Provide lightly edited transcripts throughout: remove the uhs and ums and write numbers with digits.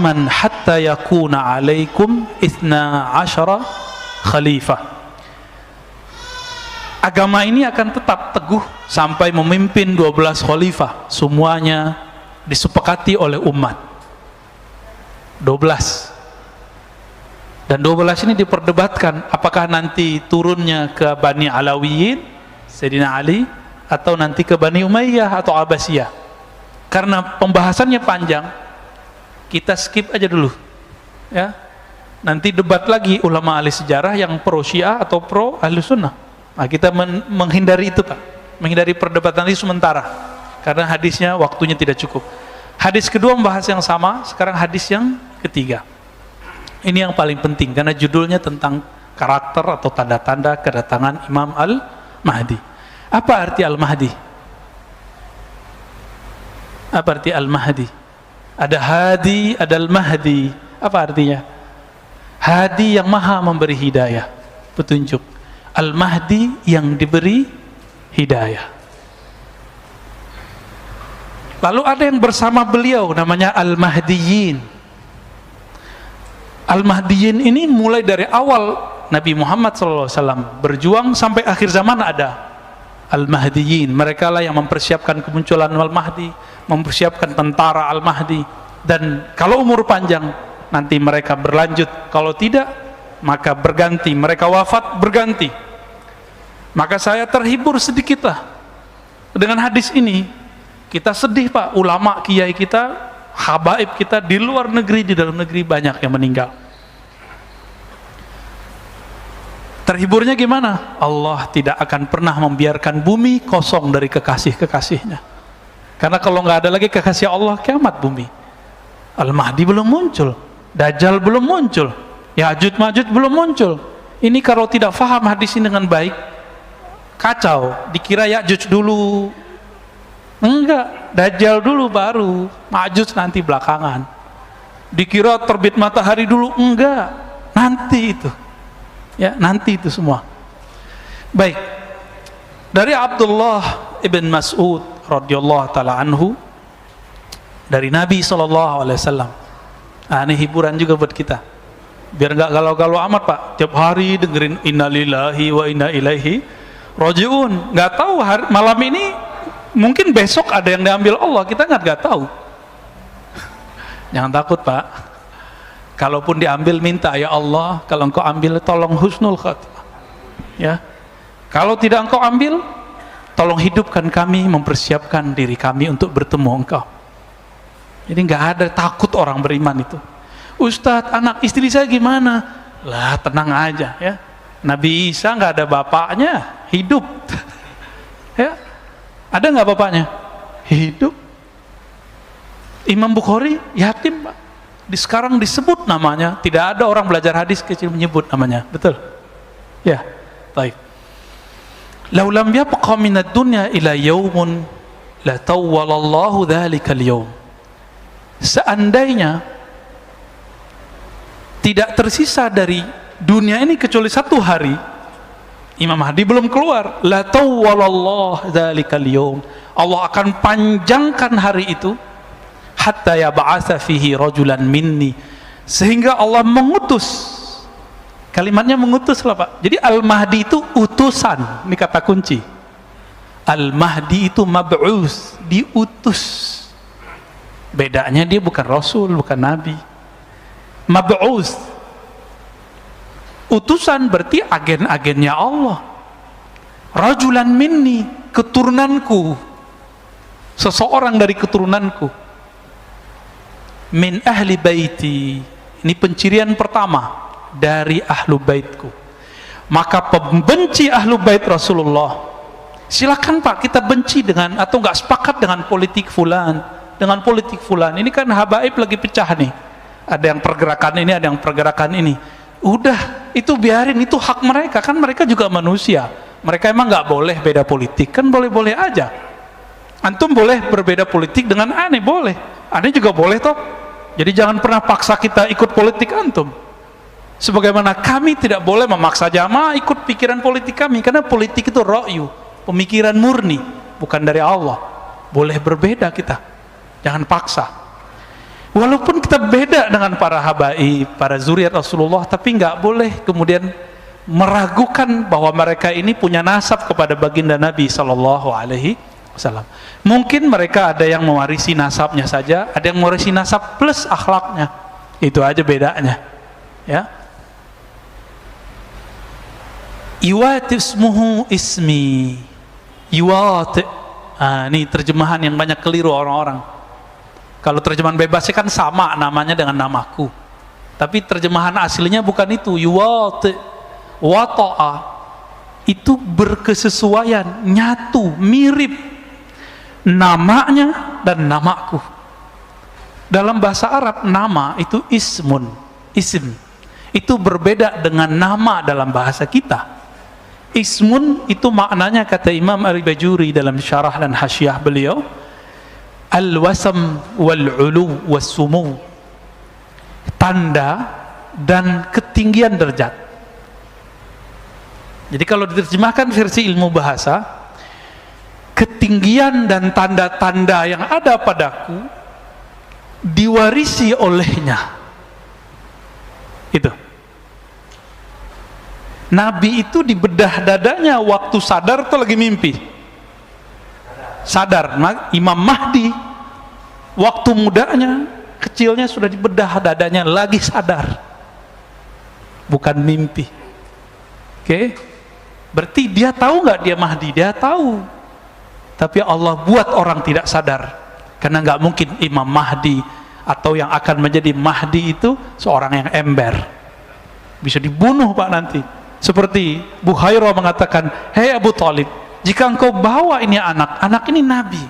qa'iman hatta yakuna 'alaikum 12 khalifah. Agama ini akan tetap teguh sampai memimpin 12 khalifah. Semuanya disepakati oleh umat. 12. Dan 12 ini diperdebatkan apakah nanti turunnya ke Bani Alawiyin, Sayyidina Ali, atau nanti ke Bani Umayyah atau Abbasiyah. Karena pembahasannya panjang, kita skip aja dulu. Ya. Nanti debat lagi ulama ahli sejarah yang pro Syiah atau pro ahli sunnah. Nah, kita menghindari itu, Pak. Menghindari perdebatan ini sementara. Karena hadisnya waktunya tidak cukup. Hadis kedua membahas yang sama, sekarang hadis yang ketiga. Ini yang paling penting karena judulnya tentang karakter atau tanda-tanda kedatangan Imam Al-Mahdi. Apa arti Al-Mahdi? Apa arti Al-Mahdi? Ada Hadi, ada Al-Mahdi. Apa artinya? Hadi yang maha memberi hidayah, petunjuk. Al-Mahdi yang diberi hidayah. Lalu ada yang bersama beliau namanya Al-Mahdiyin. Al-Mahdiyin ini mulai dari awal Nabi Muhammad SAW berjuang sampai akhir zaman ada Al-Mahdiyin. Mereka lah yang mempersiapkan kemunculan Al-Mahdi, mempersiapkan tentara Al-Mahdi. Dan kalau umur panjang nanti mereka berlanjut, kalau tidak maka berganti, mereka wafat berganti. Maka saya terhibur sedikitlah dengan hadis ini. Kita sedih, Pak, ulama kiai kita, habaib kita di luar negeri, di dalam negeri banyak yang meninggal. Terhiburnya gimana? Allah tidak akan pernah membiarkan bumi kosong dari kekasih-kekasihnya. Karena kalau nggak ada lagi kekasih Allah, kiamat bumi. Al-Mahdi belum muncul, Dajjal belum muncul, Ya'juj Ma'juj belum muncul. Ini kalau tidak faham hadis ini dengan baik, kacau. Dikira Ya'juj dulu, enggak, Dajjal dulu baru, Ma'juj nanti belakangan. Dikira terbit matahari dulu, enggak, nanti itu. Ya, nanti itu semua. Baik. Dari Abdullah ibn Mas'ud radhiyallahu taala anhu, dari Nabi SAW. Nah, ini hiburan juga buat kita. Biar nggak galau-galau amat, Pak. Tiap hari dengerin innalillahi wa inna ilaihi rajiun. Nggak tahu malam ini mungkin besok ada yang diambil Allah, kita nggak tahu. Jangan takut, Pak. Kalaupun diambil, minta, ya Allah, kalau engkau ambil tolong husnul khatimah. Ya. Kalau tidak engkau ambil, tolong hidupkan kami, mempersiapkan diri kami untuk bertemu engkau. Jadi nggak ada takut orang beriman itu. Ustadz, anak istri saya gimana? Lah, tenang aja ya. Nabi Isa nggak ada bapaknya, hidup. Ya, ada nggak bapaknya? Hidup. Imam Bukhari yatim, Pak. Sekarang disebut namanya, tidak ada orang belajar hadis kecil menyebut namanya, betul? Ya, baik. Laulam yabqa minad dunya ila yaumun la tawwalallahu dzalikal yaum. Seandainya tidak tersisa dari dunia ini kecuali satu hari, Imam Mahdi belum keluar, la tawwalallahu dzalikal yaum. Allah akan panjangkan hari itu hatta yab'atsa fihi rajulan minni, sehingga Allah mengutus. Kalimatnya mengutus lah, Pak. Jadi Al-Mahdi itu utusan, ini kata kunci. Al-Mahdi itu mab'us, diutus. Bedanya dia bukan Rasul, bukan Nabi. Mab'us, utusan berarti agen-agennya Allah. Rajulan minni, keturunanku, seseorang dari keturunanku. Min ahli baiti, ini pencirian pertama dari ahlu baitku. Maka pembenci ahlu bait Rasulullah, silakan, Pak, kita benci dengan atau nggak sepakat dengan politik fulan, dengan politik fulan. Ini kan habaib lagi pecah nih, ada yang pergerakan ini, ada yang pergerakan ini. Udah, itu biarin, itu hak mereka, kan mereka juga manusia. Mereka emang nggak boleh beda politik? Kan boleh-boleh aja. Antum boleh berbeda politik dengan aneh, boleh. Aneh juga boleh toh. Jadi jangan pernah paksa kita ikut politik antum. Sebagaimana kami tidak boleh memaksa jamaah ikut pikiran politik kami, karena politik itu ra'yu, pemikiran murni, bukan dari Allah. Boleh berbeda kita, jangan paksa. Walaupun kita beda dengan para habaib, para zuriat Rasulullah, tapi nggak boleh kemudian meragukan bahwa mereka ini punya nasab kepada baginda Nabi Sallallahu Alaihi Wasallam. Mungkin mereka ada yang mewarisi nasabnya saja, ada yang mewarisi nasab plus akhlaknya. Itu aja bedanya. Ya. Iwati ismuhu ismi. Iwati. Ini terjemahan yang banyak keliru orang-orang. Kalau terjemahan bebasnya kan sama namanya dengan namaku. Tapi terjemahan aslinya bukan itu. Iwati. Wata'a. Itu berkesesuaian, nyatu, mirip namanya dan namaku. Dalam bahasa Arab nama itu ismun, isim. Itu berbeda dengan nama dalam bahasa kita. Ismun itu maknanya kata Imam Al-Bajuri dalam syarah dan hasyiah beliau, al-wasam wal-ulu was-sumu, tanda dan ketinggian derajat. Jadi kalau diterjemahkan versi ilmu bahasa, ketinggian dan tanda-tanda yang ada padaku diwarisi olehnya. Itu Nabi itu di bedah dadanya waktu sadar atau lagi mimpi? Sadar. Imam Mahdi waktu mudanya, kecilnya sudah di bedah dadanya, lagi sadar, bukan mimpi. Oke? Berarti dia tahu nggak dia Mahdi? Dia tahu. Tapi Allah buat orang tidak sadar, karena nggak mungkin Imam Mahdi atau yang akan menjadi Mahdi itu seorang yang ember, bisa dibunuh Pak nanti. Seperti Buhairah mengatakan, hei Abu Talib, jika engkau bawa ini anak ini Nabi,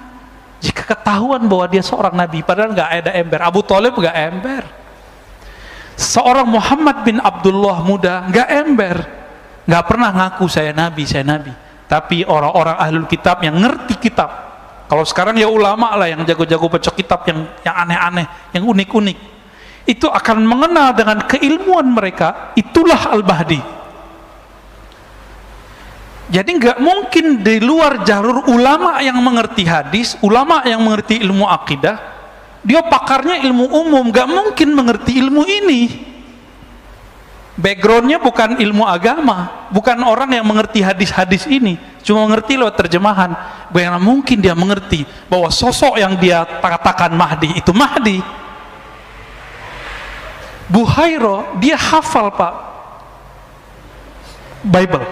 jika ketahuan bahwa dia seorang Nabi, padahal nggak ada ember. Abu Talib nggak ember. Seorang Muhammad bin Abdullah muda nggak ember, nggak pernah ngaku saya Nabi. Tapi orang-orang ahlul kitab yang ngerti kitab, kalau sekarang ya ulama lah yang jago-jago baca kitab, yang aneh-aneh, yang unik-unik, itu akan mengenal dengan keilmuan mereka, itulah Al-Mahdi. Jadi nggak mungkin di luar jalur ulama yang mengerti hadis, ulama yang mengerti ilmu akidah, dia pakarnya ilmu umum, nggak mungkin mengerti ilmu ini. Backgroundnya bukan ilmu agama, bukan orang yang mengerti hadis-hadis ini, cuma mengerti lewat terjemahan. Bagaimana mungkin dia mengerti bahwa sosok yang dia katakan Mahdi itu Mahdi? Buhairah dia hafal Pak Bible,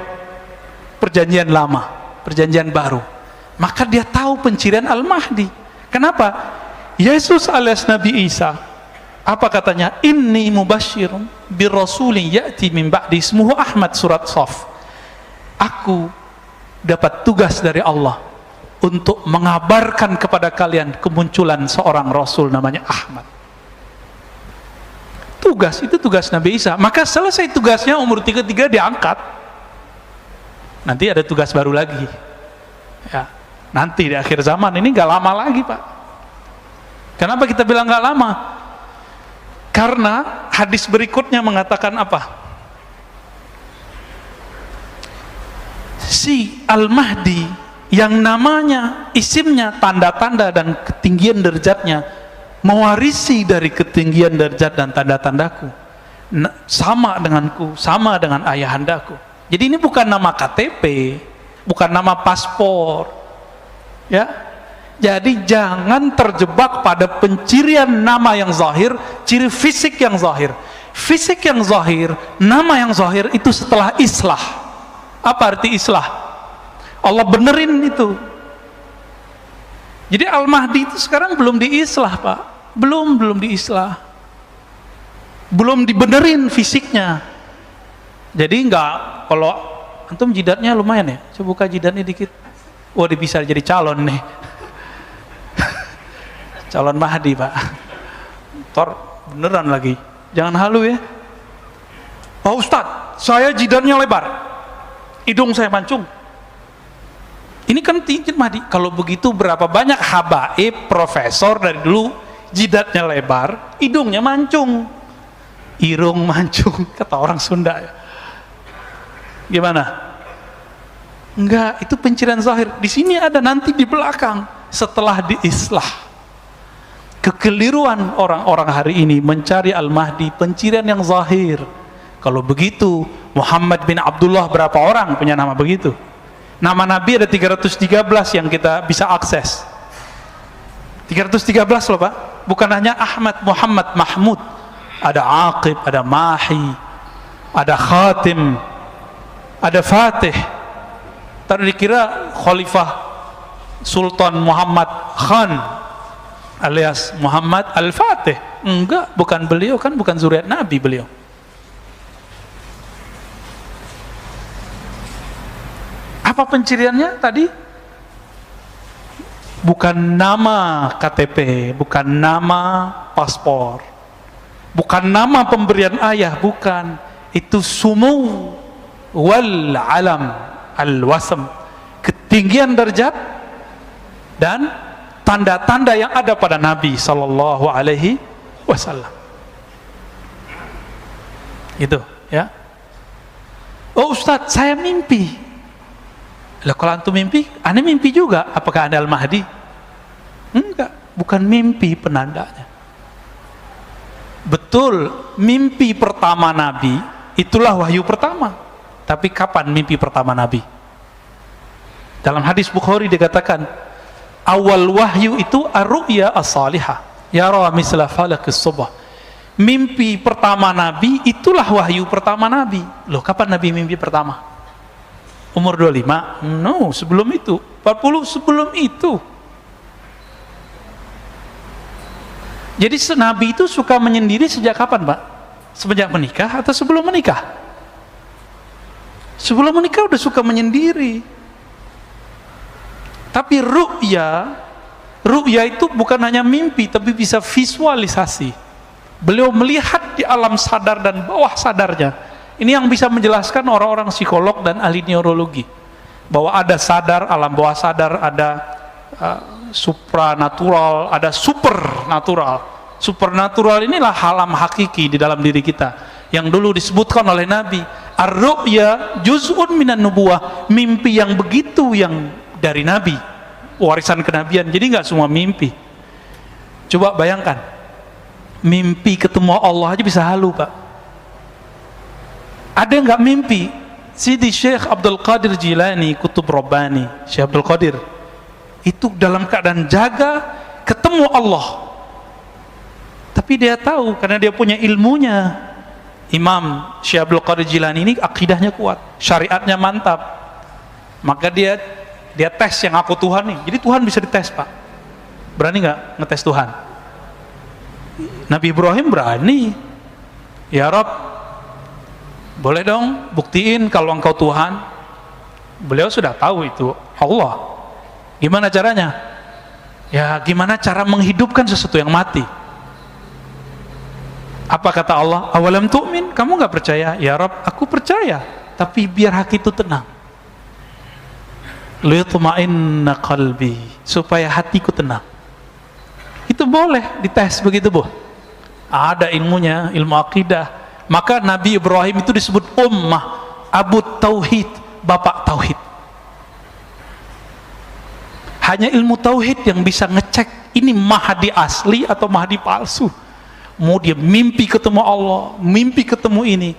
Perjanjian Lama, Perjanjian Baru, maka dia tahu pencirian Al-Mahdi. Kenapa? Yesus alias Nabi Isa, apa katanya? Inni mubasyirun birrasulin ya'ti min ba'di ismuhu Ahmad, surat Shaf. Aku dapat tugas dari Allah untuk mengabarkan kepada kalian kemunculan seorang rasul namanya Ahmad. Tugas itu tugas Nabi Isa. Maka selesai tugasnya umur 33 diangkat. Nanti ada tugas baru lagi. Ya, nanti di akhir zaman ini gak lama lagi Pak. Kenapa kita bilang gak lama? Karena hadis berikutnya mengatakan apa? Si Al-Mahdi yang namanya, isimnya, tanda-tanda dan ketinggian derajatnya mewarisi dari ketinggian derajat dan tanda-tandaku, sama denganku, sama dengan ayahandaku. Jadi ini bukan nama KTP, bukan nama paspor, ya. Jadi jangan terjebak pada pencirian nama yang zahir, ciri fisik yang zahir. Fisik yang zahir, nama yang zahir itu setelah islah. Apa arti islah? Allah benerin itu. Jadi Al-Mahdi itu sekarang belum diislah Pak, belum diislah, belum dibenerin fisiknya. Jadi enggak, kalau antum jidatnya lumayan ya, coba buka jidatnya dikit. Wah, dia bisa jadi calon nih. Calon Mahdi Pak. Tor beneran lagi, jangan halu ya. Pak Ustadz, saya jidatnya lebar, hidung saya mancung. Ini kan tinggi Mahdi. Kalau begitu berapa banyak habaib, profesor dari dulu jidatnya lebar, hidungnya mancung, irung mancung, kata orang Sunda ya. Gimana? Enggak, itu pencirian zahir. Di sini ada, nanti di belakang setelah diislah. Kekeliruan orang-orang hari ini mencari Al-Mahdi pencirian yang zahir. Kalau begitu, Muhammad bin Abdullah berapa orang punya nama begitu? Nama Nabi ada 313 yang kita bisa akses. 313 loh Pak. Bukan hanya Ahmad, Muhammad, Mahmud. Ada Aqib, ada Mahi, ada Khatim, ada Fatih. Tadi dikira Khalifah Sultan Muhammad Khan alias Muhammad Al-Fatih. Enggak, bukan beliau, kan bukan zuriat Nabi beliau. Apa penciriannya tadi? Bukan nama KTP, bukan nama paspor, bukan nama pemberian ayah, bukan. Itu sumu wal alam al-wasm, ketinggian derajat dan tanda-tanda yang ada pada Nabi sallallahu alaihi wasallam. Gitu ya. Oh Ustadz, saya mimpi. Lah kalau antum mimpi, aneh mimpi juga. Apakah ada Al-Mahdi? Enggak, bukan mimpi penandanya. Betul, mimpi pertama Nabi itulah wahyu pertama. Tapi kapan mimpi pertama Nabi? Dalam hadis Bukhari dikatakan, awal wahyu itu ar-ru'ya as-salihah, yara misla falaqis subh. Mimpi pertama Nabi itulah wahyu pertama Nabi. Loh, kapan Nabi mimpi pertama? Umur 25? No, sebelum itu. 40 sebelum itu. Jadi Nabi itu suka menyendiri sejak kapan Pak? Sejak menikah atau sebelum menikah? Sebelum menikah udah suka menyendiri. Tapi ru'ya itu bukan hanya mimpi, tapi bisa visualisasi. Beliau melihat di alam sadar dan bawah sadarnya. Ini yang bisa menjelaskan orang-orang psikolog dan ahli neurologi, bahwa ada sadar, alam bawah sadar, ada supranatural, ada supernatural. Supernatural inilah alam hakiki di dalam diri kita, yang dulu disebutkan oleh Nabi, ar-ru'ya juz'un minan nubuwah, mimpi yang begitu yang dari Nabi, warisan kenabian. Jadi nggak semua mimpi. Coba bayangkan, mimpi ketemu Allah aja bisa halu Pak. Ada yang nggak mimpi? Sidi Syekh Abdul Qadir Jilani, Kutub Rabbani, Syekh Abdul Qadir itu dalam keadaan jaga ketemu Allah, tapi dia tahu karena dia punya ilmunya. Imam Syekh Abdul Qadir Jilani ini akidahnya kuat, syariatnya mantap, maka dia tes yang aku Tuhan nih. Jadi Tuhan bisa dites Pak. Berani nggak ngetes Tuhan? Nabi Ibrahim berani. Ya Rabb, boleh dong buktiin kalau engkau Tuhan. Beliau sudah tahu itu Allah. Gimana caranya? Ya gimana cara menghidupkan sesuatu yang mati? Apa kata Allah? Awalam tu'min? Kamu gak percaya? Ya Rabb, aku percaya, tapi biar hati itu tenang. Liyutma'inna qalbi, supaya hatiku tenang. Itu boleh dites begitu Bu. Ada ilmunya, ilmu akidah. Maka Nabi Ibrahim itu disebut ummah, Abu Tauhid, bapak Tauhid. Hanya ilmu Tauhid yang bisa ngecek ini Mahdi asli atau Mahdi palsu. Mau dia mimpi ketemu Allah, mimpi ketemu ini,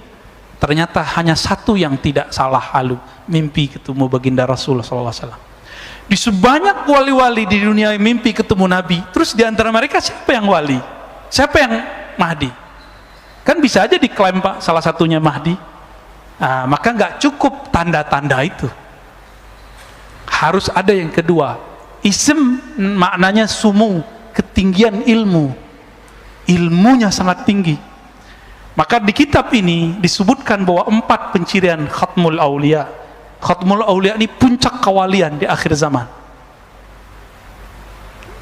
ternyata hanya satu yang tidak salah halu, mimpi ketemu baginda Rasulullah SAW. Di sebanyak wali-wali di dunia yang mimpi ketemu Nabi, terus di antara mereka siapa yang wali? Siapa yang Mahdi? Kan bisa aja diklaim Pak salah satunya Mahdi. Nah, maka nggak cukup tanda-tanda itu, harus ada yang kedua. Ism maknanya sumu, ketinggian ilmu, ilmunya sangat tinggi. Maka di kitab ini disebutkan bahwa 4 pencirian Khatmul Aulia. Khatmul Aulia ini puncak kewalian di akhir zaman.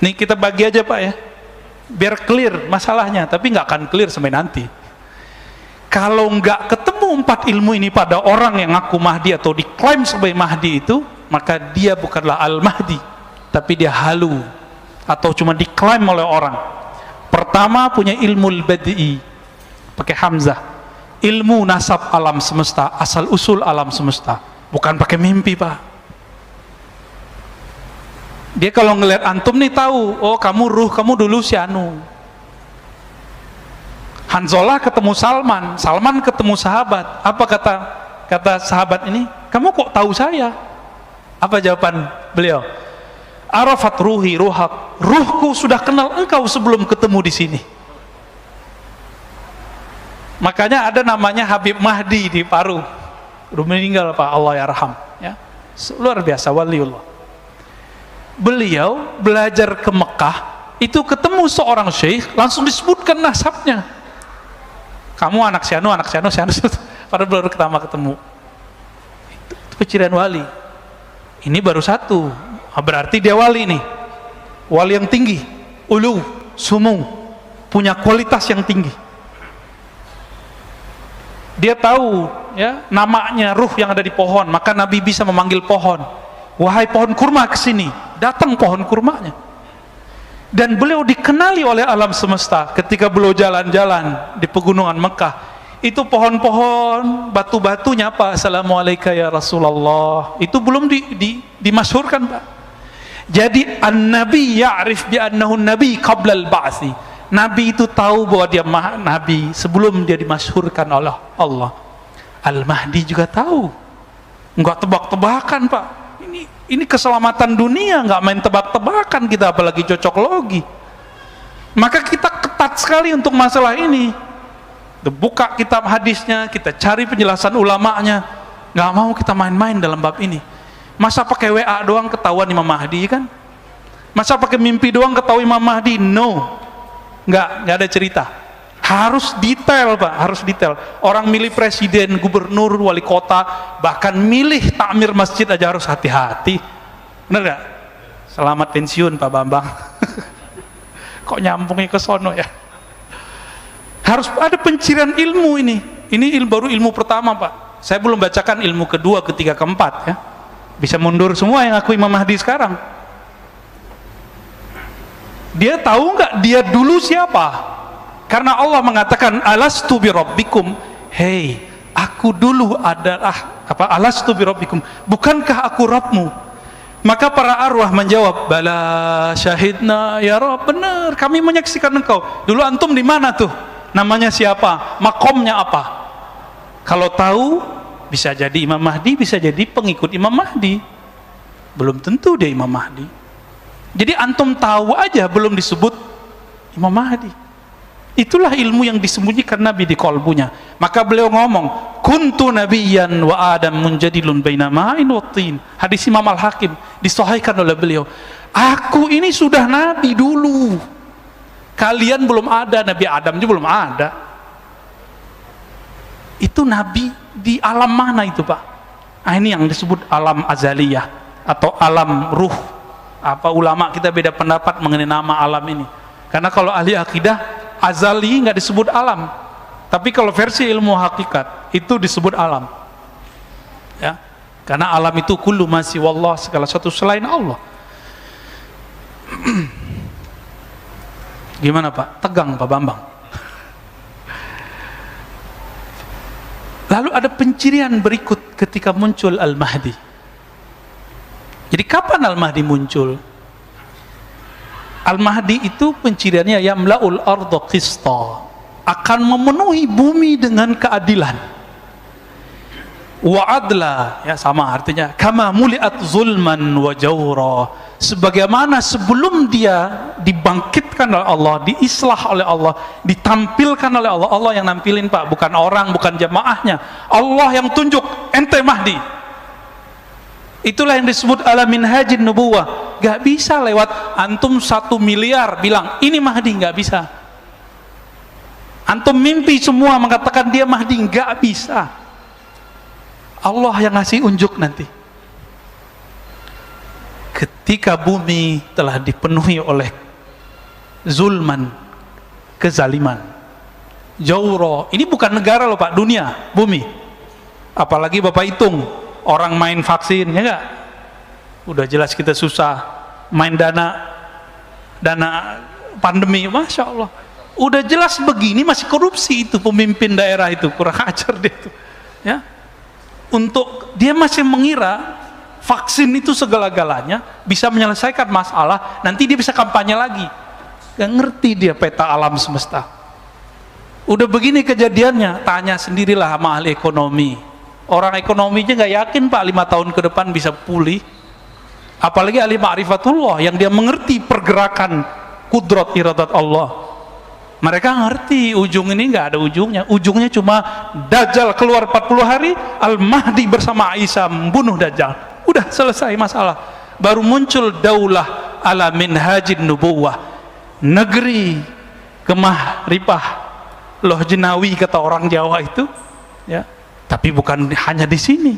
Nih kita bagi aja Pak ya, biar clear masalahnya, tapi nggak akan clear sampai nanti. Kalau nggak ketemu 4 ilmu ini pada orang yang ngaku Mahdi atau diklaim sebagai Mahdi itu, maka dia bukanlah Al-Mahdi, tapi dia halu atau cuma diklaim oleh orang. Pertama punya ilmu al-badi, pakai hamzah, ilmu nasab alam semesta, asal usul alam semesta, bukan pakai mimpi Pak. Dia kalau ngelihat antum nih tahu, oh kamu ruh, kamu dulu si anu. Hanzalah ketemu Salman, Salman ketemu sahabat. Apa kata sahabat ini? Kamu kok tahu saya? Apa jawaban beliau? Arafat ruhi ruhak, ruhku sudah kenal engkau sebelum ketemu di sini. Makanya ada namanya Habib Mahdi di Paru. Udah meninggal Pak, Allah yarham, ya. Luar biasa waliullah. Beliau belajar ke Mekah, itu ketemu seorang syekh, langsung disebutkan nasabnya. Kamu anak sianu, pada baru pertama ketemu. Itu pencirian wali. Ini baru satu, berarti dia wali nih, wali yang tinggi, ulu, sumu, punya kualitas yang tinggi. Dia tahu ya namanya ruh yang ada di pohon, maka Nabi bisa memanggil pohon, wahai pohon kurma kesini, datang pohon kurmanya. Dan beliau dikenali oleh alam semesta ketika beliau jalan-jalan di pegunungan Mekah. Itu pohon-pohon, batu-batunya Pak, assalamualaikum ya Rasulullah, itu belum dimasyhurkan Pak. Jadi an-nabi ya'rif bi annahu nabi qabla al-ba'si. Nabi itu tahu bahwa dia nabi sebelum dia dimasyhurkan oleh Allah. Al-Mahdi juga tahu. Enggak tebak-tebakan Pak. Ini keselamatan dunia, enggak main tebak-tebakan kita, apalagi cocok logi. Maka kita ketat sekali untuk masalah ini. Buka kitab hadisnya, kita cari penjelasan ulamanya. Enggak mau kita main-main dalam bab ini. Masa pakai WA doang ketahuan Imam Mahdi kan? Masa pakai mimpi doang ketahui Imam Mahdi? No. Enggak ada cerita. Harus detail Pak, harus detail. Orang milih presiden, gubernur, wali kota, bahkan milih takmir masjid aja harus hati-hati. Bener gak? Selamat pensiun Pak Bambang. Kok nyambungnya ke sono ya? Harus ada pencirian ilmu ini. Ini baru ilmu pertama Pak. Saya belum bacakan ilmu kedua, ketiga, keempat ya. Bisa mundur semua yang aku Imam Mahdi sekarang. Dia tahu nggak dia dulu siapa? Karena Allah mengatakan alastu bi rabbikum, hei aku dulu adalah apa, alastu bi rabbikum, bukankah aku Rabbmu? Maka para arwah menjawab, bala syahidna ya Rabb, benar kami menyaksikan engkau. Dulu antum di mana tuh? Namanya siapa? Makomnya apa? Kalau tahu, bisa jadi Imam Mahdi, bisa jadi pengikut Imam Mahdi. Belum tentu dia Imam Mahdi. Jadi antum tahu aja belum disebut Imam Mahdi. Itulah ilmu yang disembunyikan Nabi di kolbunya. Maka beliau ngomong, kuntu nabiyyan wa adam munjadilun baina ma'in wa tin. Hadis Imam Al-Hakim disahihkan oleh beliau. Aku ini sudah nabi dulu. Kalian belum ada, Nabi Adam juga belum ada. Itu nabi di alam mana itu Pak? Nah, ini yang disebut alam azaliyah atau alam ruh. Apa ulama kita beda pendapat mengenai nama alam ini. Karena kalau ahli akidah, azali nggak disebut alam, tapi kalau versi ilmu hakikat itu disebut alam. Ya, karena alam itu kullu ma siwallah, segala sesuatu selain Allah. Gimana Pak? Tegang Pak Bambang. Lalu ada pencirian berikut ketika muncul Al-Mahdi. Jadi kapan Al-Mahdi muncul? Al-Mahdi itu penciriannya yamla'ul arda qista, akan memenuhi bumi dengan keadilan. Wa adla, ya sama artinya, kama muliat zulman wa jawra, sebagaimana sebelum dia dibangkitkan oleh Allah, diislah oleh Allah, ditampilkan oleh Allah. Allah yang nampilin Pak, bukan orang, bukan jamaahnya. Allah yang tunjuk, ente Mahdi. Itulah yang disebut ala minhajin nubuwah. Gak bisa lewat antum 1 miliar bilang ini Mahdi, gak bisa. Antum mimpi semua mengatakan dia Mahdi, gak bisa. Allah yang ngasih unjuk nanti. Ketika bumi telah dipenuhi oleh zulman, kezaliman, jawro, ini bukan negara loh Pak, dunia, bumi. Apalagi Bapak hitung orang main vaksin, ya enggak? Udah jelas kita susah, main dana pandemi, Masya Allah. Udah jelas begini masih korupsi itu pemimpin daerah itu, kurang ajar dia itu. Ya, untuk dia masih mengira vaksin itu segala-galanya, bisa menyelesaikan masalah, nanti dia bisa kampanye lagi. Gak ngerti dia peta alam semesta. Udah begini kejadiannya, tanya sendirilah sama ahli ekonomi. Orang ekonominya gak yakin Pak 5 tahun ke depan bisa pulih. Apalagi ahli ma'rifatullah yang dia mengerti pergerakan kudrat iradat Allah. Mereka ngerti ujung ini nggak ada ujungnya. Ujungnya cuma Dajjal keluar 40 hari, Al-Mahdi bersama Isa membunuh Dajjal. Udah selesai masalah. Baru muncul daulah ala minhajin nubuwah, negeri kemah ripah loh jenawi kata orang Jawa itu, ya. Tapi bukan hanya di sini.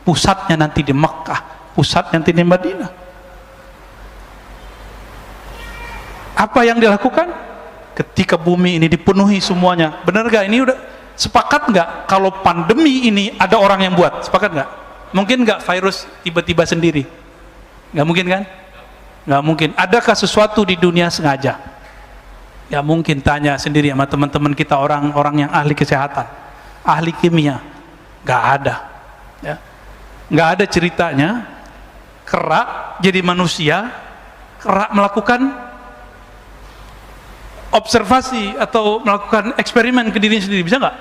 Pusatnya nanti di Mekkah, pusatnya nanti di Madinah. Apa yang dilakukan? Ketika bumi ini dipenuhi semuanya, benar gak? Ini udah sepakat nggak kalau pandemi ini ada orang yang buat? Sepakat nggak? Mungkin nggak virus tiba-tiba sendiri? Nggak mungkin kan? Nggak mungkin. Adakah sesuatu di dunia sengaja? Ya mungkin. Tanya sendiri sama teman-teman kita, orang-orang yang ahli kesehatan, ahli kimia. Nggak ada. Ya. Nggak ada ceritanya kera jadi manusia, kera melakukan observasi atau melakukan eksperimen ke dirinya sendiri, bisa nggak?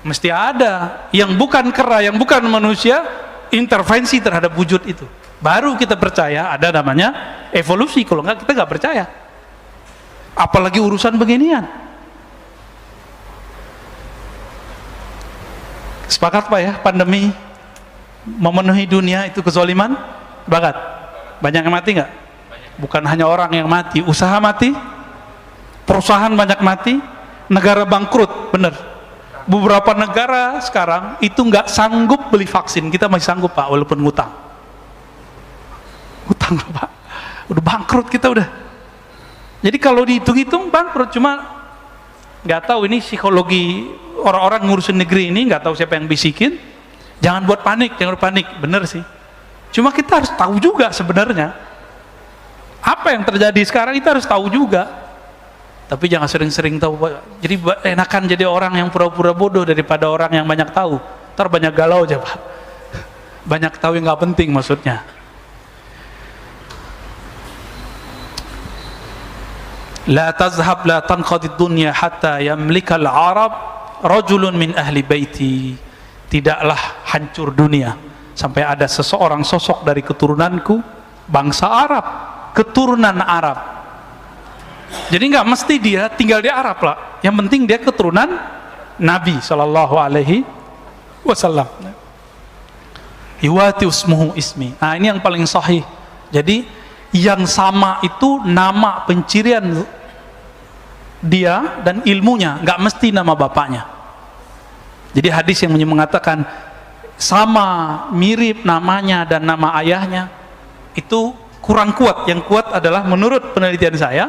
Mesti ada yang bukan kera, yang bukan manusia intervensi terhadap wujud itu, baru kita percaya ada namanya evolusi. Kalau nggak kita nggak percaya, apalagi urusan beginian. Sepakat Pak ya, pandemi memenuhi dunia itu kezaliman. Sepakat? Banyak yang mati nggak? Bukan hanya orang yang mati, usaha mati, perusahaan banyak mati, negara bangkrut, bener. Beberapa negara sekarang itu nggak sanggup beli vaksin, kita masih sanggup Pak, walaupun ngutang. Utang Pak, udah bangkrut kita udah. Jadi kalau dihitung-hitung bangkrut, cuma nggak tahu ini psikologi orang-orang ngurusin negeri ini, nggak tahu siapa yang bisikin. Jangan buat panik, jangan buat panik, bener sih. Cuma kita harus tahu juga sebenarnya apa yang terjadi sekarang, kita harus tahu juga. Tapi jangan sering-sering tahu. Jadi enakan jadi orang yang pura-pura bodoh daripada orang yang banyak tahu. Ntar banyak galau aja Pak. Banyak tahu yang nggak penting maksudnya. La tazhab la tanqadid dunya hatta yamlikal Arab rajulun min ahli baiti. Tidaklah hancur dunia sampai ada seseorang sosok dari keturunanku, bangsa Arab, keturunan Arab. Jadi nggak mesti dia tinggal di Arab lah, yang penting dia keturunan Nabi Shallallahu Alaihi Wasallam. Iwati usmuhu ismi. Nah ini yang paling sahih. Jadi yang sama itu nama pencirian dia dan ilmunya, nggak mesti nama bapaknya. Jadi hadis yang mengatakan sama, mirip namanya dan nama ayahnya itu kurang kuat. Yang kuat adalah menurut penelitian saya,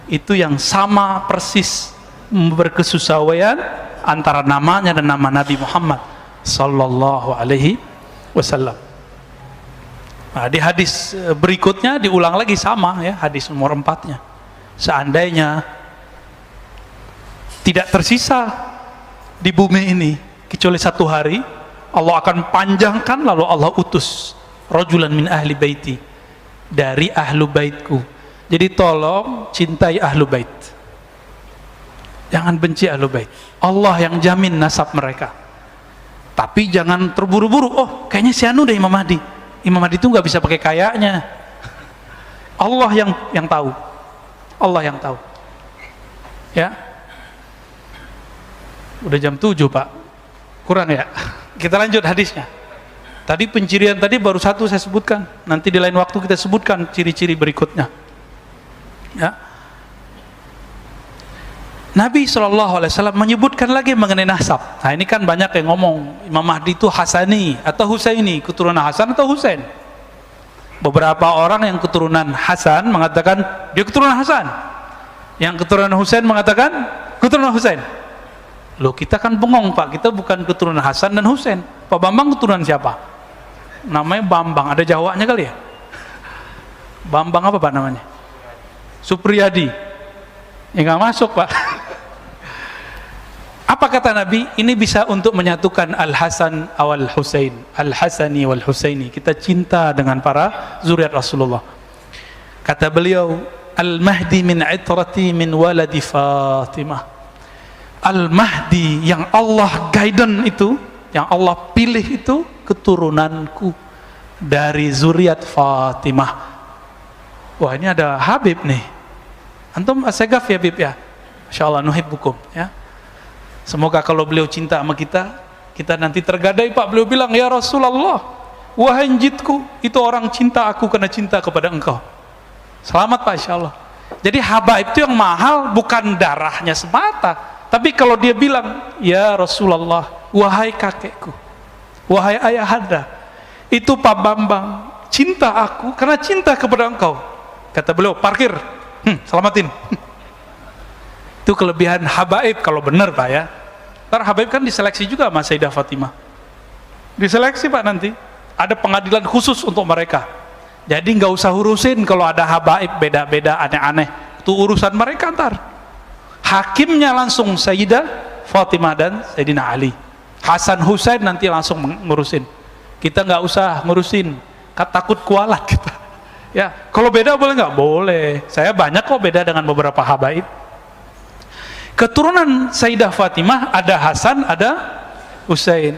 itu yang sama persis berkesesuaian antara namanya dan nama Nabi Muhammad Sallallahu Alaihi Wasallam. Nah, di hadis berikutnya diulang lagi sama ya, hadis nomor 4-nya. Seandainya tidak tersisa di bumi ini kecuali 1 hari, Allah akan panjangkan, lalu Allah utus rajulan min ahli baiti, dari ahlu baitku. Jadi tolong cintai ahlu bait, jangan benci ahlu bait. Allah yang jamin nasab mereka. Tapi jangan terburu-buru, oh kayaknya si anu deh Imam Mahdi. Imam Mahdi itu nggak bisa pakai kayaknya. Allah yang tahu. Allah yang tahu. Ya. Udah jam 7 Pak, kurang ya. Kita lanjut hadisnya. Tadi pencirian tadi baru 1 saya sebutkan, nanti di lain waktu kita sebutkan ciri-ciri berikutnya. Ya. Nabi SAW menyebutkan lagi mengenai nasab. Nah ini kan banyak yang ngomong Imam Mahdi itu Hasani atau Husaini, keturunan Hasan atau Husain. Beberapa orang yang keturunan Hasan mengatakan dia keturunan Hasan, yang keturunan Husain mengatakan keturunan Husain. Loh kita kan bengong Pak, kita bukan keturunan Hasan dan Husain. Pak Bambang keturunan siapa? Namanya Bambang, ada Jawanya kali ya? Bambang apa Pak namanya? Supriyadi. Ya nggak masuk Pak. Apa kata Nabi? Ini bisa untuk menyatukan Al-Hasan wal Husain, Al-Hasani wal Husaini. Kita cinta dengan para zuriat Rasulullah. Kata beliau, Al-Mahdi min itrati min waladi Fatimah. Al-Mahdi yang Allah guidance itu, yang Allah pilih itu, keturunanku dari zuriat Fatimah. Wah, ini ada Habib nih. Antum asegaf ya Habib ya? Insyaallah nuhibbukum ya. Semoga kalau beliau cinta sama kita, kita nanti tergadai Pak, beliau bilang, ya Rasulullah, wahai jidku, itu orang cinta aku karena cinta kepada engkau. Selamat Pak, insyaallah. Jadi habaib itu yang mahal bukan darahnya semata, tapi kalau dia bilang, ya Rasulullah, wahai kakekku, wahai ayahanda, itu Pak Bambang cinta aku karena cinta kepada engkau. Kata beliau, parkir, selamatin. Itu kelebihan habaib kalau benar Pak ya. Ntar habaib kan diseleksi juga sama Sayyidah Fatimah. Diseleksi Pak nanti. Ada pengadilan khusus untuk mereka. Jadi nggak usah urusin kalau ada habaib beda-beda aneh-aneh. Itu urusan mereka ntar. Hakimnya langsung Sayyidah Fatimah dan Sayyidina Ali. Hasan Husain nanti langsung ngurusin. Kita nggak usah ngurusin. Takut kualat kita. Ya, kalau beda boleh nggak? Boleh. Saya banyak kok beda dengan beberapa habaib. Keturunan Sayyidah Fatimah ada Hasan, ada Husain.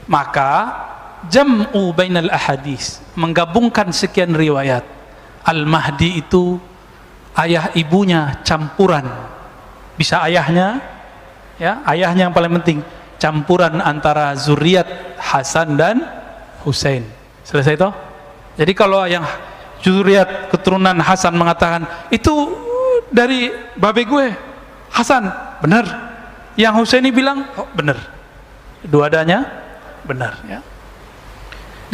Maka jam'u bainal ahadis, menggabungkan sekian riwayat. Al-Mahdi itu ayah ibunya campuran. Bisa ayahnya, ya, ayahnya yang paling penting, campuran antara zuriat Hasan dan Husain. Selesai toh? Jadi kalau yang zuriat keturunan Hasan mengatakan itu dari babe gue Hasan, benar. Yang Husaini bilang, oh, benar. Dua-duanya benar ya.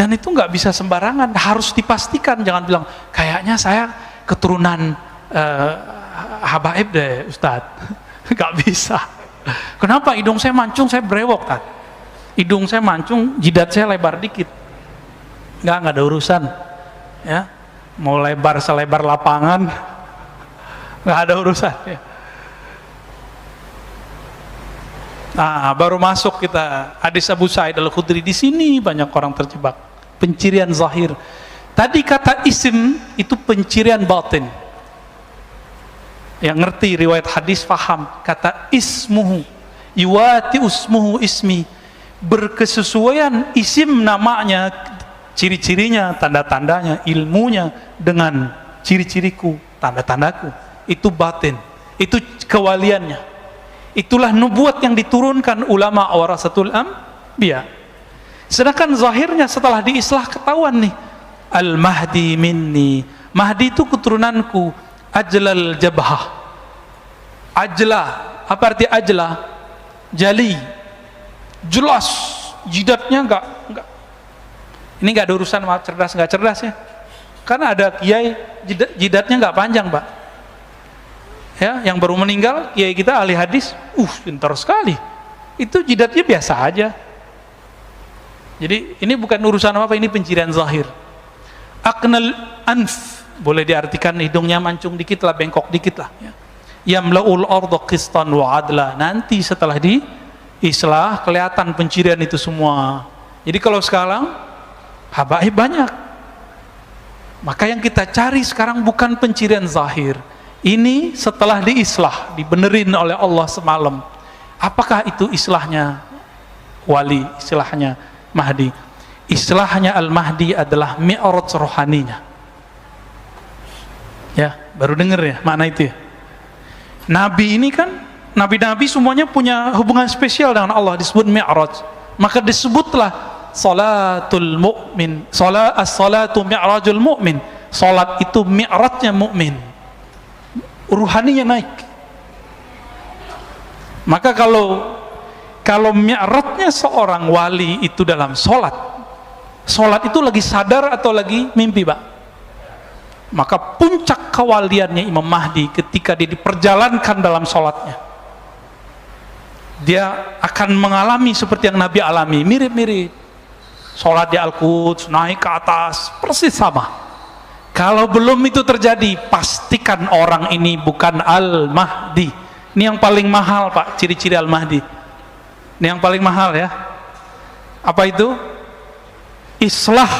Dan itu nggak bisa sembarangan, harus dipastikan. Jangan bilang, kayaknya saya keturunan habaib deh Ustadz. Nggak bisa. Kenapa? Hidung saya mancung, saya brewok kan. Hidung saya mancung, jidat saya lebar dikit. Nggak ada urusan ya. Mau lebar selebar lapangan, nggak ada urusan ya. Nah, baru masuk kita hadis Abu Sa'id Al-Khudri. Di sini banyak orang terjebak. Pencirian zahir. Tadi kata isim itu pencirian batin. Yang ngerti riwayat hadis paham. Kata ismuhu, iwati usmuhu ismi, berkesesuaian isim namanya, ciri-cirinya, tanda-tandanya, ilmunya dengan ciri-ciriku, tanda-tandaku. Itu batin. Itu kewaliannya. Itulah nubuat yang diturunkan ulama warasatul anbiya. Sedangkan zahirnya setelah diislah ketahuan nih, Al-Mahdi minni. Mahdi itu keturunanku. Ajlal jabhah. Ajla, apa arti ajla? Jali. Jelas, jidatnya enggak. Ini enggak ada urusan sama cerdas enggak cerdas ya. Karena ada kiai jidatnya enggak panjang, Pak. Ya, yang baru meninggal kiai kita ahli hadis, pintar sekali. Itu jidatnya biasa aja. Jadi ini bukan urusan apa, ini pencirian zahir. Aqnal anf, boleh diartikan hidungnya mancung dikit lah, bengkok dikit lah ya. Yamlaul arda qistan wa adla. Nanti setelah diislah kelihatan pencirian itu semua. Jadi kalau sekarang habaib banyak. Maka yang kita cari sekarang bukan pencirian zahir. Ini setelah diislah, dibenerin oleh Allah semalam. Apakah itu islahnya wali, islahnya Mahdi? Islahnya Al-Mahdi adalah mi'raj rohaninya. Ya, baru dengar ya makna itu ya. Nabi ini kan, nabi-nabi semuanya punya hubungan spesial dengan Allah, disebut mi'raj. Maka disebutlah salatul mu'min, as-salatu mi'rajul mu'min. Salat itu mi'rajnya mukmin. Ruhaninya naik. Maka kalau mi'rajnya seorang wali itu dalam sholat itu lagi sadar atau lagi mimpi, Pak? Maka puncak kewaliannya Imam Mahdi ketika dia diperjalankan dalam sholatnya, dia akan mengalami seperti yang Nabi alami, mirip-mirip. Sholat di Al-Quds, naik ke atas, persis sama. Kalau belum itu terjadi, pastikan orang ini bukan Al-Mahdi. Ini yang paling mahal Pak, ciri-ciri Al-Mahdi. Ini yang paling mahal ya. Apa itu? Islah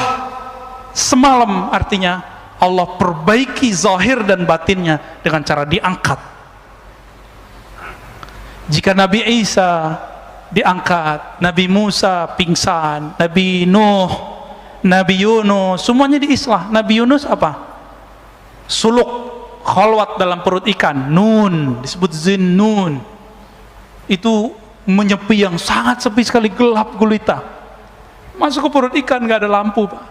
semalam, artinya Allah perbaiki zahir dan batinnya dengan cara diangkat. Jika Nabi Isa diangkat, Nabi Musa pingsan, Nabi Nuh, Nabi Yunus, semuanya diislah. Nabi Yunus apa? Suluk, khalwat dalam perut ikan, nun, disebut zinnun. Itu menyepi yang sangat sepi sekali, gelap gulita. Masuk ke perut ikan, nggak ada lampu Pak.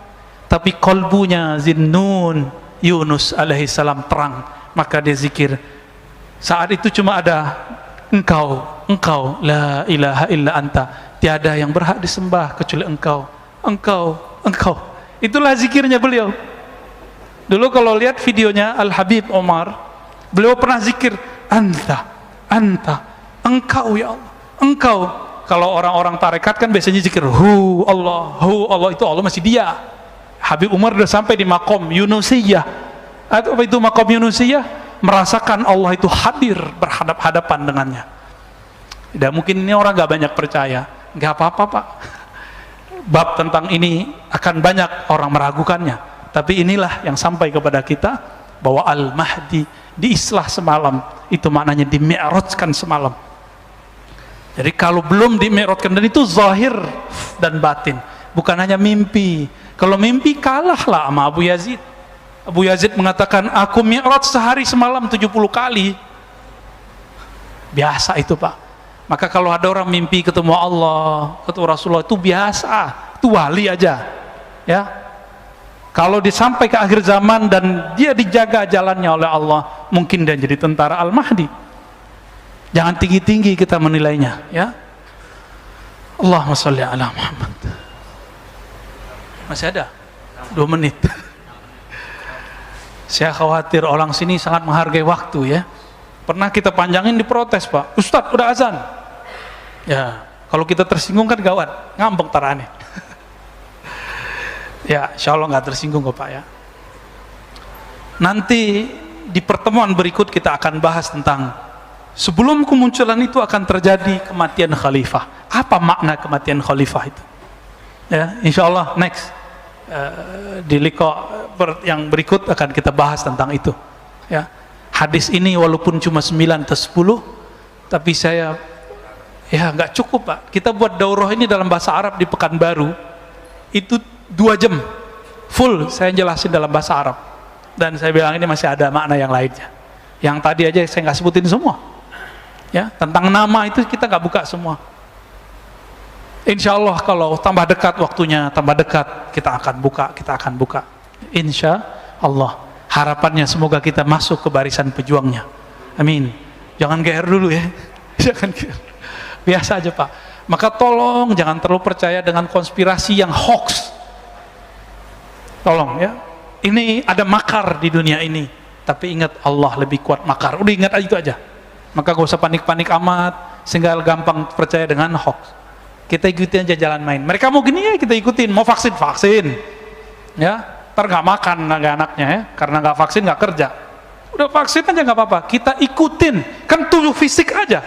Tapi kolbunya zinnun, Yunus alaihissalam terang. Maka dia zikir. Saat itu cuma ada engkau, la ilaha illa anta. Tiada yang berhak disembah kecuali engkau. Itulah zikirnya beliau. Dulu kalau lihat videonya Al-Habib Omar, beliau pernah zikir, anta, engkau ya Allah, engkau. Kalau orang-orang tarekat kan biasanya zikir, hu Allah, itu Allah masih dia. Habib Umar sudah sampai di makom Yunusiyah. Apa itu makom Yunusiyah? Merasakan Allah itu hadir berhadap-hadapan dengannya. Dan mungkin ini orang gak banyak percaya. Gak apa-apa Pak, bab tentang ini akan banyak orang meragukannya. Tapi inilah yang sampai kepada kita, bahwa Al-Mahdi diislah semalam, itu maknanya di-mi'rajkan semalam. Jadi kalau belum di-mi'rajkan, dan itu zahir dan batin, bukan hanya mimpi. Kalau mimpi kalahlah sama Abu Yazid. Abu Yazid mengatakan, aku mi'raj sehari semalam 70 kali. Biasa itu Pak. Maka kalau ada orang mimpi ketemu Allah, ketemu Rasulullah, itu biasa, itu wali aja ya. Kalau disampai ke akhir zaman dan dia dijaga jalannya oleh Allah, mungkin dia jadi tentara Al-Mahdi. Jangan tinggi-tinggi kita menilainya ya. Allahumma sholli ala Muhammad. Masih ada 2 menit. Saya khawatir orang sini sangat menghargai waktu ya. Pernah kita panjangin, diprotes Pak, Ustadz udah azan ya. Kalau kita tersinggung kan gawat, ngambek tarane. Ya, insya Allah nggak tersinggung kok Pak ya. Nanti di pertemuan berikut kita akan bahas tentang sebelum kemunculan itu akan terjadi kematian khalifah. Apa makna kematian khalifah itu? Ya, insya Allah next di liqa yang berikut akan kita bahas tentang itu. Ya, hadis ini walaupun cuma 9 atau 10, tapi saya ya nggak cukup Pak. Kita buat daurah ini dalam bahasa Arab di Pekanbaru itu 2 jam full saya jelasin dalam bahasa Arab, dan saya bilang ini masih ada makna yang lainnya. Yang tadi aja saya nggak sebutin semua ya, tentang nama itu kita nggak buka semua. Insya Allah kalau tambah dekat waktunya, tambah dekat kita akan buka insya Allah. Harapannya semoga kita masuk ke barisan pejuangnya, amin. Jangan GR dulu ya. Jangan GR, biasa aja Pak. Maka tolong jangan terlalu percaya dengan konspirasi yang hoax. Tolong ya, ini ada makar di dunia ini, tapi ingat Allah lebih kuat makar. Udah ingat itu aja. Maka gak usah panik-panik amat sehingga gampang percaya dengan hoax. Kita ikutin aja jalan main. Mereka mau gini ya kita ikutin, mau vaksin ya, ntar gak makan anaknya ya, karena gak vaksin gak kerja. Udah vaksin aja gak apa-apa, kita ikutin, kan tubuh fisik aja.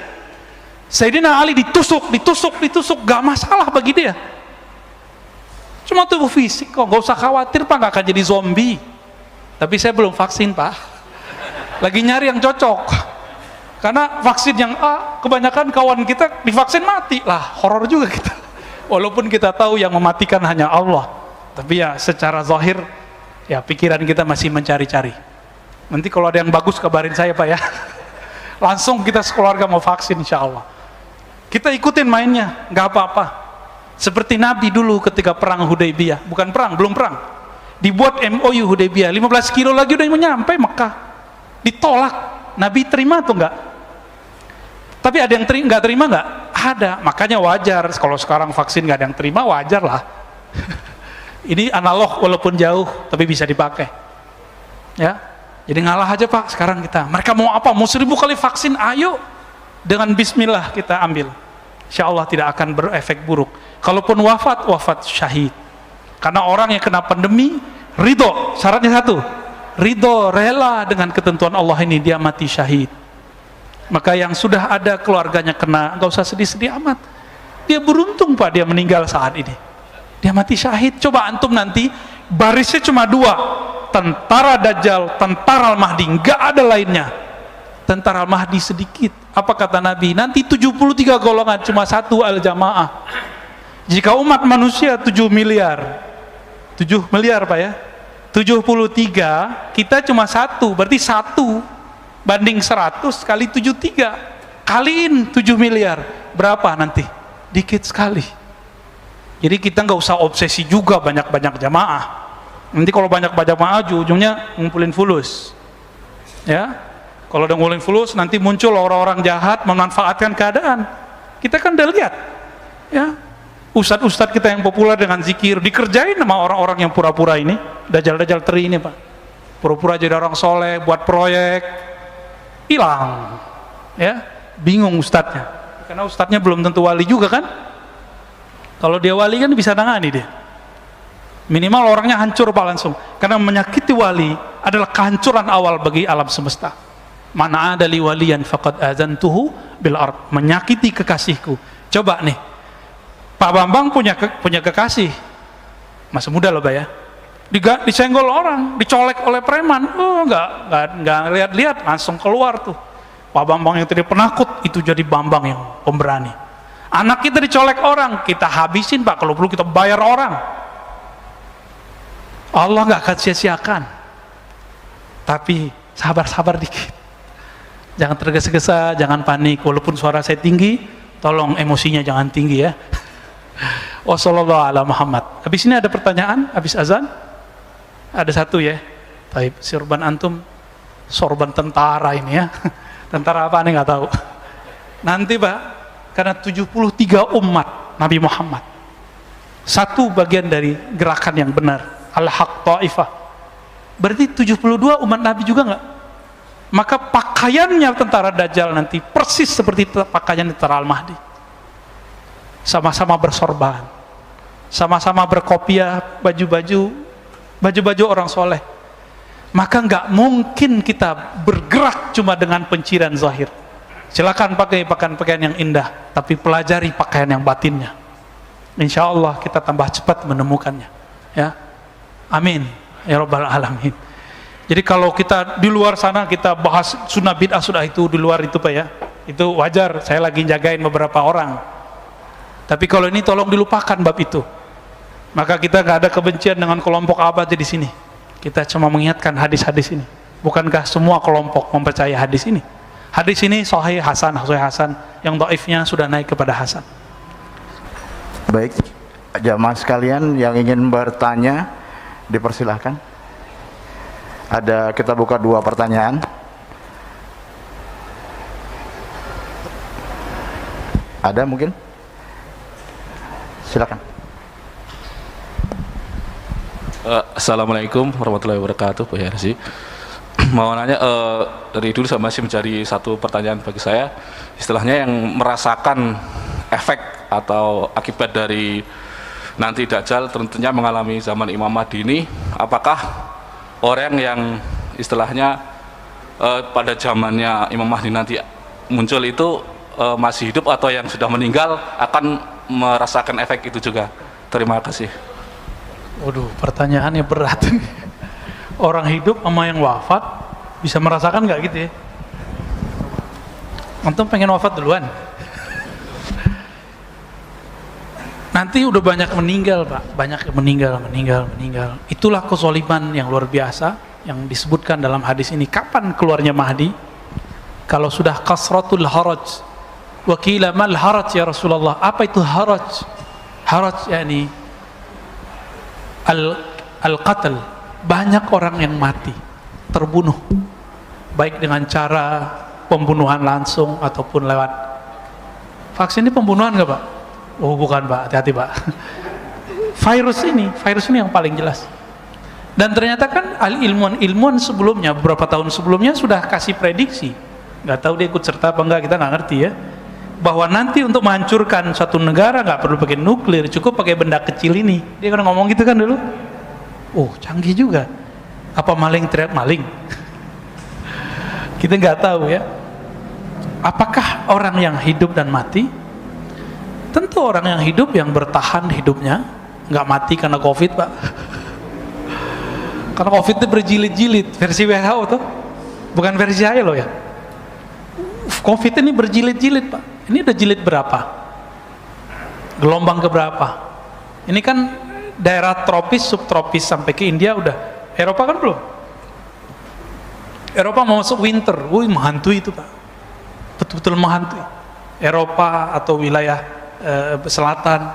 Sayyidina Ali ditusuk, gak masalah bagi dia. Cuma tubuh fisik kok, gak usah khawatir Pak, gak akan jadi zombie. Tapi saya belum vaksin Pak, lagi nyari yang cocok. Karena vaksin yang A, kebanyakan kawan kita divaksin mati lah, horor juga kita. Walaupun kita tahu yang mematikan hanya Allah, tapi ya secara zahir, ya pikiran kita masih mencari-cari. Nanti kalau ada yang bagus kabarin saya Pak ya. Langsung kita sekeluarga mau vaksin insya Allah. Kita ikutin mainnya, gak apa-apa. Seperti Nabi dulu ketika perang Hudaybiyah, bukan perang, belum perang, dibuat MOU Hudaybiyah, 15 kilo lagi udah mau nyampe Mekah, ditolak. Nabi terima atau enggak? Tapi ada yang nggak terima nggak? Ada. Makanya wajar kalau sekarang vaksin nggak ada yang terima, wajar lah. Ini analog walaupun jauh tapi bisa dipakai ya. Jadi ngalah aja Pak sekarang kita. Mereka mau apa? Mau 1000 kali vaksin, ayo dengan bismillah kita ambil. Insya Allah tidak akan berefek buruk. Kalaupun wafat syahid. Karena orang yang kena pandemi ridho, syaratnya 1, ridho, rela dengan ketentuan Allah ini, dia mati syahid. Maka yang sudah ada keluarganya kena, nggak usah sedih-sedih amat. Dia beruntung Pak, dia meninggal saat ini. Dia mati syahid. Coba antum nanti barisnya cuma dua, tentara Dajjal, tentara Al-Mahdi, nggak ada lainnya. Tentara Al-Mahdi sedikit. Apa kata Nabi? Nanti 73 golongan, cuma satu al-jamaah. Jika umat manusia 7 miliar, 7 miliar Pak ya, 73, kita cuma satu, berarti 1 banding 100 kali 73, kaliin 7 miliar, berapa nanti? Dikit sekali. Jadi kita nggak usah obsesi juga banyak-banyak jamaah. Nanti kalau banyak-banyak jamaah, ujungnya ngumpulin fulus. Ya, kalau udah ngumpulin fulus, nanti muncul orang-orang jahat memanfaatkan keadaan. Kita kan udah lihat, ya, ustadz-ustadz kita yang populer dengan zikir dikerjain sama orang-orang yang pura-pura ini, dajjal-dajjal teri ini Pak. Pura-pura jadi orang soleh, buat proyek, hilang, ya, bingung ustadznya. Karena ustadznya belum tentu wali juga kan. Kalau dia wali kan bisa nangani dia. Minimal orangnya hancur Pak langsung. Karena menyakiti wali adalah kehancuran awal bagi alam semesta. Mana ada li waliyan faqad azantuhu bil ard. Menyakiti kekasihku. Coba nih, Pak Bambang punya kekasih, masih muda loh Pak ya. Disenggol orang, dicolek oleh preman. Oh, nggak lihat-lihat, langsung keluar tuh. Pak Bambang yang tadi penakut itu jadi Bambang yang pemberani. Anak kita dicolek orang, kita habisin Pak, kalau perlu kita bayar orang. Allah nggak akan sia-siakan. Tapi sabar-sabar dikit. Jangan tergesa-gesa, jangan panik. Walaupun suara saya tinggi, tolong emosinya jangan tinggi ya. Wassallallahu ala Muhammad. Habis ini ada pertanyaan, habis azan? Ada satu ya. Taib, sorban antum, sorban tentara ini ya. Tentara apa nih nggak tahu. Nanti Pak, karena 73 umat Nabi Muhammad, satu bagian dari gerakan yang benar, al-haq ta'ifah. Berarti 72 umat Nabi juga nggak? Maka pakaiannya tentara Dajjal nanti persis seperti pakaian tentara Al-Mahdi. Sama-sama bersorban, sama-sama berkopiah, baju-baju orang soleh. Maka nggak mungkin kita bergerak cuma dengan penciran zahir. Silakan pakai pakaian yang indah, tapi pelajari pakaian yang batinnya. Insya Allah kita tambah cepat menemukannya. Ya, amin ya rabbal alamin. Jadi kalau kita di luar sana kita bahas sunnah bid'ah sudah itu di luar itu Pak ya, itu wajar. Saya lagi jagain beberapa orang. Tapi kalau ini tolong dilupakan bab itu. Maka kita nggak ada kebencian dengan kelompok abad di sini. Kita cuma mengingatkan hadis-hadis ini. Bukankah semua kelompok mempercayai hadis ini? Hadis ini sahih hasan, yang dhaifnya sudah naik kepada hasan. Baik, jamaah sekalian yang ingin bertanya dipersilahkan. Kita buka 2 pertanyaan. Ada mungkin? Silakan. Assalamualaikum warahmatullahi wabarakatuh Pak Yarsi. Mau nanya, dari dulu saya masih mencari satu pertanyaan bagi saya. Istilahnya yang merasakan efek atau akibat dari nanti Dajjal tentunya mengalami zaman Imam Mahdi ini, apakah orang yang istilahnya pada zamannya Imam Mahdi nanti muncul itu masih hidup atau yang sudah meninggal akan merasakan efek itu juga? Terima kasih. Waduh, pertanyaannya berat. Orang hidup sama yang wafat bisa merasakan nggak gitu ya? Antum pengen wafat duluan? Nanti udah banyak meninggal Pak, banyak meninggal. Itulah kezaliman yang luar biasa yang disebutkan dalam hadis ini. Kapan keluarnya Mahdi? Kalau sudah kasratul haraj. Wa qila mal haraj ya Rasulullah. Apa itu haraj? Haraj yakni al-qatl, banyak orang yang mati, terbunuh, baik dengan cara pembunuhan langsung ataupun lewat vaksin. Ini pembunuhan nggak Pak? Oh bukan Pak, hati-hati Pak. Virus ini yang paling jelas. Dan ternyata kan ilmuwan sebelumnya, beberapa tahun sebelumnya sudah kasih prediksi. Nggak tahu dia ikut serta apa enggak, kita nggak ngerti ya. Bahwa nanti untuk menghancurkan suatu negara nggak perlu pakai nuklir, cukup pakai benda kecil ini. Dia kan ngomong gitu kan dulu. Oh canggih juga. Apa maling teriak maling? Kita nggak tahu ya. Apakah orang yang hidup dan mati? Tentu orang yang hidup, yang bertahan hidupnya, nggak mati karena COVID, Pak. Karena COVID itu berjilid-jilid, versi WHO tuh, bukan versi saya loh ya. COVID ini berjilid-jilid, Pak. Ini udah jilid berapa? Gelombang keberapa? Ini kan daerah tropis, subtropis sampai ke India udah. Eropa kan belum. Eropa mau masuk winter, menghantui itu, Pak. Betul-betul menghantui. Eropa atau wilayah selatan,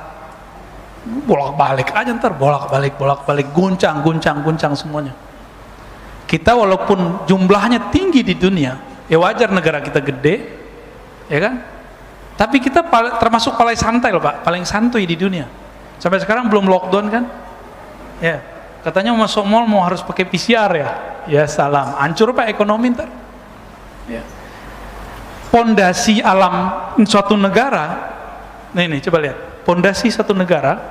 bolak-balik aja ntar, bolak-balik, guncang semuanya. Kita walaupun jumlahnya tinggi di dunia, ya wajar negara kita gede, ya kan? Tapi kita termasuk paling santai loh, Pak, paling santuy di dunia. Sampai sekarang belum lockdown kan? Ya, katanya mau masuk mall mau harus pakai PCR ya. Ya salam, hancur Pak ekonomi ntar. Ya. Pondasi alam suatu negara, nih coba lihat, pondasi satu negara.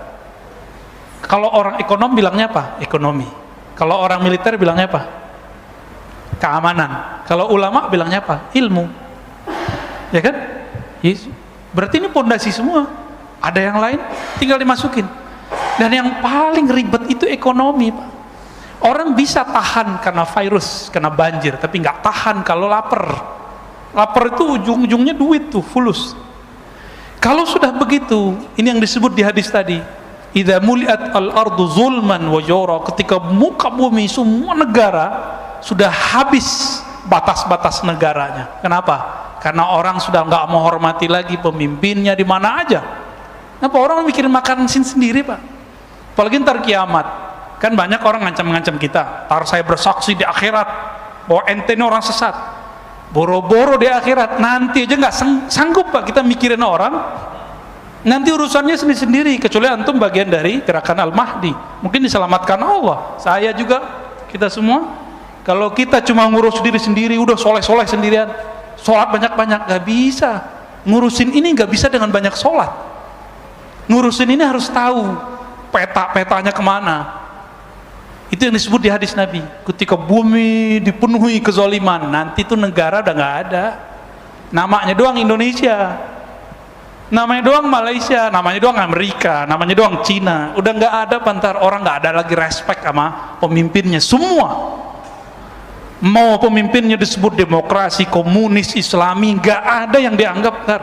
Kalau orang ekonom bilangnya apa? Ekonomi. Kalau orang militer bilangnya apa? Keamanan. Kalau ulama bilangnya apa? Ilmu. Ya kan? Yes. Berarti ini pondasi semua. Ada yang lain tinggal dimasukin. Dan yang paling ribet itu ekonomi, Pak. Orang bisa tahan karena virus, karena banjir, tapi nggak tahan kalau lapar. Lapar itu ujung-ujungnya duit tuh, fulus. Kalau sudah begitu, ini yang disebut di hadis tadi, idza muliat al-ardu zulman wa jawra, ketika muka bumi semua negara sudah habis batas-batas negaranya. Kenapa? Karena orang sudah nggak menghormati lagi pemimpinnya di mana aja. Kenapa orang mikirin makan sendiri, Pak? Apalagi ntar kiamat. Kan banyak orang ngancam-ngancam kita, tar saya bersaksi di akhirat bahwa ente ini orang sesat. Boro-boro di akhirat, nanti aja nggak sanggup Pak kita mikirin orang. Nanti urusannya sendiri-sendiri, kecuali antum bagian dari gerakan Al-Mahdi, mungkin diselamatkan Allah. Saya juga, kita semua. Kalau kita cuma ngurus diri sendiri, udah soleh-soleh sendirian, sholat banyak-banyak, nggak bisa. Ngurusin ini nggak bisa dengan banyak sholat. Ngurusin ini harus tahu peta-petanya kemana. Itu yang disebut di hadis Nabi, ketika bumi dipenuhi kezaliman, nanti itu negara udah nggak ada. Namanya doang Indonesia, namanya doang Malaysia, namanya doang Amerika, namanya doang Cina. Udah nggak ada pantar, orang nggak ada lagi respect sama pemimpinnya. Semua mau pemimpinnya disebut demokrasi, komunis, Islami, nggak ada yang dianggap tar.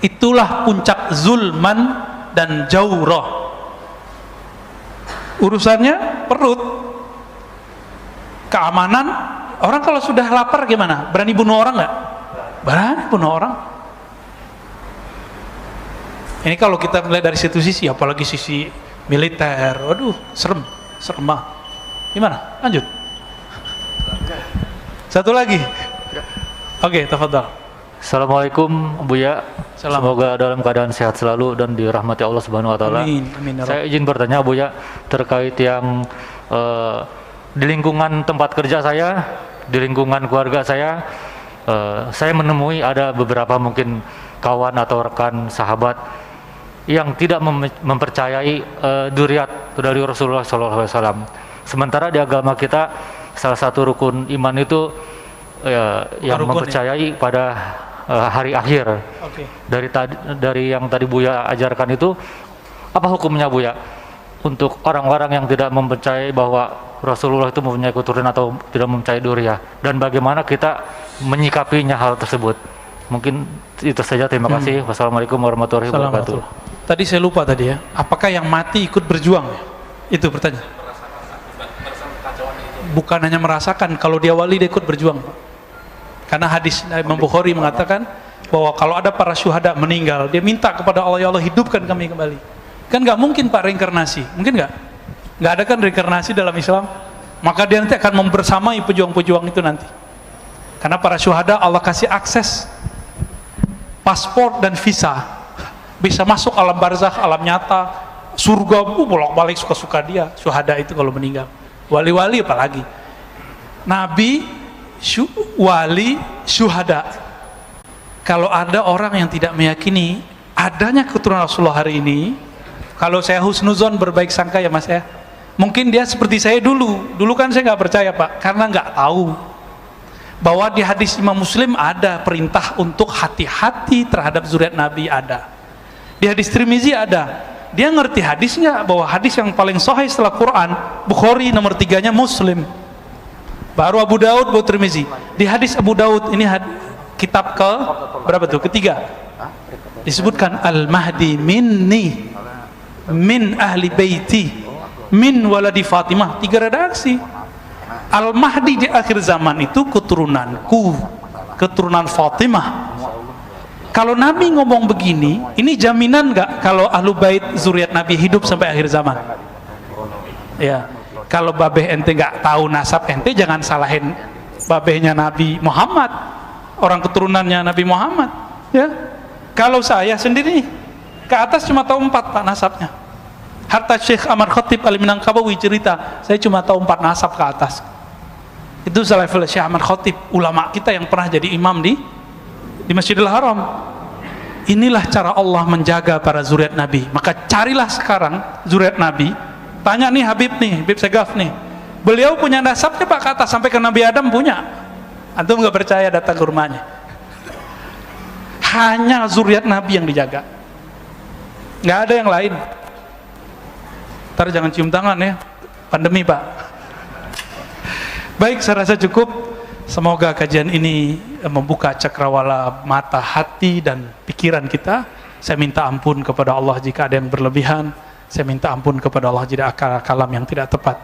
Itulah puncak zulman dan jauroh. Urusannya perut, keamanan. Orang kalau sudah lapar gimana? Berani bunuh orang nggak? Berani bunuh orang. Ini kalau kita melihat dari situ sisi, apalagi sisi militer, waduh, serem mah. Gimana? Lanjut. Satu lagi. Oke, tafadhal. Assalamualaikum Buya. Salam. Semoga dalam keadaan sehat selalu dan dirahmati Allah Subhanahu wa taala. Amin. Amin. Saya izin bertanya Buya terkait yang di lingkungan tempat kerja saya, di lingkungan keluarga saya menemui ada beberapa mungkin kawan atau rekan sahabat yang tidak mempercayai dzurriyyat dari Rasulullah SAW. Sementara di agama kita salah satu rukun iman itu yang rukun, mempercayai pada hari akhir. Oke. Dari yang tadi Buya ajarkan itu, apa hukumnya Buya untuk orang-orang yang tidak mempercayai bahwa Rasulullah itu mempunyai keturunan atau tidak mempercayai dzurriyyah, dan bagaimana kita menyikapinya hal tersebut? Mungkin itu saja, terima kasih. Wassalamualaikum warahmatullahi wabarakatuh. Tadi saya lupa tadi ya, apakah yang mati ikut berjuang? Itu pertanyaan. Bukan hanya merasakan, kalau dia wali dia ikut berjuang. Karena hadis Imam Bukhari mengatakan bahwa kalau ada para syuhada meninggal, dia minta kepada Allah, ya Allah hidupkan kami kembali. Kan nggak mungkin Pak reinkarnasi, mungkin nggak? Nggak ada kan reinkarnasi dalam Islam. Maka dia nanti akan membersamai pejuang-pejuang itu nanti. Karena para syuhada Allah kasih akses paspor dan visa, bisa masuk alam barzakh, alam nyata, surga, bolak-balik suka-suka dia. Syuhada itu kalau meninggal. Wali-wali apalagi. Nabi, wali, syuhada. Kalau ada orang yang tidak meyakini adanya keturunan Rasulullah hari ini, kalau saya husnuzon, berbaik sangka ya Mas ya, mungkin dia seperti saya dulu kan saya nggak percaya Pak, karena nggak tahu. Bahwa di hadis Imam Muslim ada perintah untuk hati-hati terhadap zuriat Nabi, ada. Di hadis Tirmizi ada. Dia ngerti hadisnya, bahwa hadis yang paling sahih setelah Quran, Bukhari, nomor 3-nya Muslim, baru Abu Daud, baru Tirmizi. Di hadis Abu Daud, ini kitab ke berapa tuh? Ketiga, disebutkan Al-Mahdi minni, min ahli baiti, min waladi Fatimah. 3 redaksi. Al-Mahdi di akhir zaman itu keturunanku, keturunan Fatimah. Kalau Nabi ngomong begini, ini jaminan nggak kalau ahlu bait zuriat Nabi hidup sampai akhir zaman? Ya, kalau babeh ente nggak tahu nasab ente, jangan salahin babehnya Nabi Muhammad, orang keturunannya Nabi Muhammad. Ya, kalau saya sendiri ke atas cuma tahu 4 Pak nasabnya. Harta Syekh Ahmad Khatib Al-Minangkabawi cerita, saya cuma tahu 4 nasab ke atas. Itu selevel Syekh Ahmad Khatib, ulama kita yang pernah jadi imam di Masjidil Haram. Inilah cara Allah menjaga para zuriat Nabi. Maka carilah sekarang zuriat Nabi. Tanya nih Habib Segaf nih, beliau punya nasabnya Pak ke atas sampai ke Nabi Adam punya. Antum nggak percaya, datang ke rumahnya. Hanya zuriat Nabi yang dijaga, nggak ada yang lain. Ntar jangan cium tangan ya, pandemi Pak. Baik, saya rasa cukup. Semoga kajian ini membuka cakrawala mata hati dan pikiran kita. Saya minta ampun kepada Allah jika ada yang berlebihan. Saya minta ampun kepada Allah jika ada kalam yang tidak tepat.